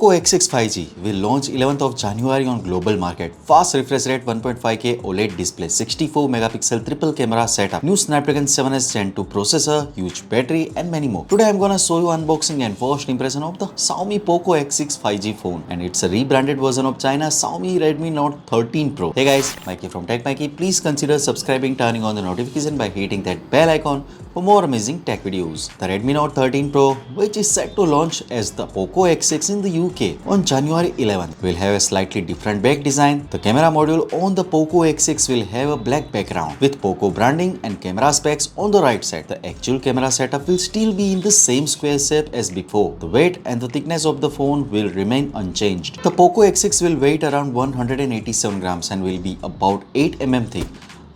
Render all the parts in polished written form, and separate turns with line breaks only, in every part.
Poco X6 5G will launch 11th of January on global market. Fast refresh rate 1.5K OLED display, 64 megapixel triple camera setup, new Snapdragon 7S Gen 2 processor, huge battery and many more. Today I'm gonna show you unboxing and first impression of the Xiaomi Poco X6 5G phone, and it's a rebranded version of China's Xiaomi Redmi Note 13 Pro. Hey guys, Maiky from techmaiky. Please consider subscribing, turning on the notification by hitting that bell icon for more amazing tech videos. The Redmi Note 13 Pro, which is set to launch as the Poco X6 in the UK on January 11th, will have a slightly different back design. The camera module on the Poco X6 will have a black background with Poco branding and camera specs on the right side. The actual camera setup will still be in the same square shape as before. The weight and the thickness of the phone will remain unchanged. The Poco X6 will weigh around 187 grams and will be about 8 mm thick.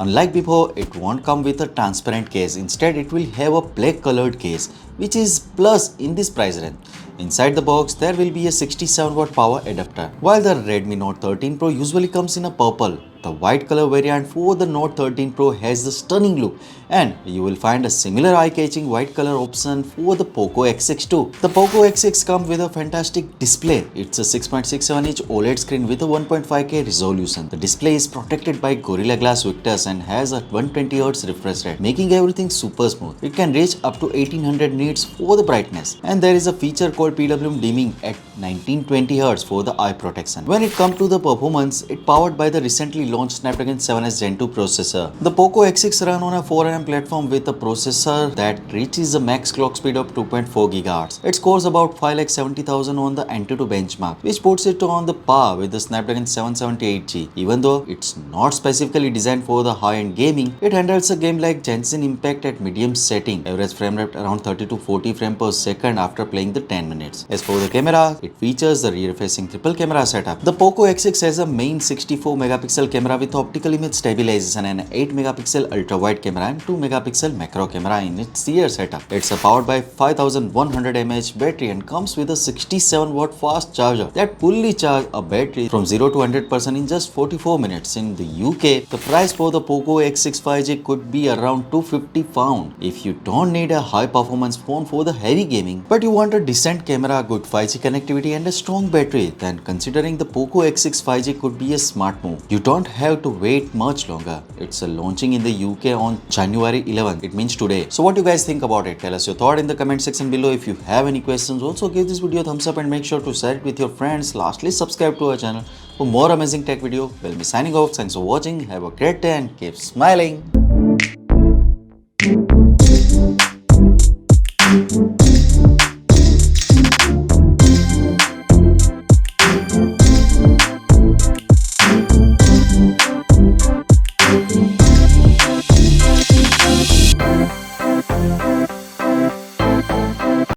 Unlike before, it won't come with a transparent case. Instead, it will have a black colored case, which is plus in this price range. Inside the box, there will be a 67-watt power adapter. While the Redmi Note 13 Pro usually comes in a purple, the white color variant for the Note 13 Pro has the stunning look, and you will find a similar eye-catching white color option for the Poco X6 too. The Poco X6 comes with a fantastic display. It's a 6.67-inch OLED screen with a 1.5K resolution. The display is protected by Gorilla Glass Victus and has a 120Hz refresh rate, making everything super smooth. It can reach up to 1800 nits for the brightness, and there is a feature called PWM dimming at 1920Hz for the eye protection. When it comes to the performance, it's powered by the recently launched Snapdragon 7S Gen 2 processor. The Poco X6 runs on a 4nm platform with a processor that reaches a max clock speed of 2.4 GHz. It scores about 570,000 on the Antutu benchmark, which puts it on the par with the Snapdragon 778G. Even though it's not specifically designed for the high-end gaming, it handles a game like Genshin Impact at medium setting, average frame rate around 30 to 40 frames per second after playing the 10 minutes. As for the camera, it features the rear-facing triple camera setup. The Poco X6 has a main 64 megapixel camera with optical image stabilization and an 8 megapixel ultra-wide camera and 2 megapixel macro camera in its rear setup. It's powered by 5100 mAh battery and comes with a 67-watt fast charger that fully charges a battery from 0 to 100% in just 44 minutes. In the UK, the price for the Poco X6 5G could be around £250. If you don't need a high-performance phone for the heavy gaming, but you want a decent camera, good 5G connectivity and a strong battery, then considering the Poco X6 5G could be a smart move. You don't have to wait much longer. It's launching in the UK on January 11th. It means today. So what do you guys think about it? Tell us your thought in the comment section below. If you have any questions, also give this video a thumbs up and make sure to share it with your friends. Lastly, subscribe to our channel for more amazing tech video. We'll be signing off. Thanks for watching. Have a great day and keep smiling.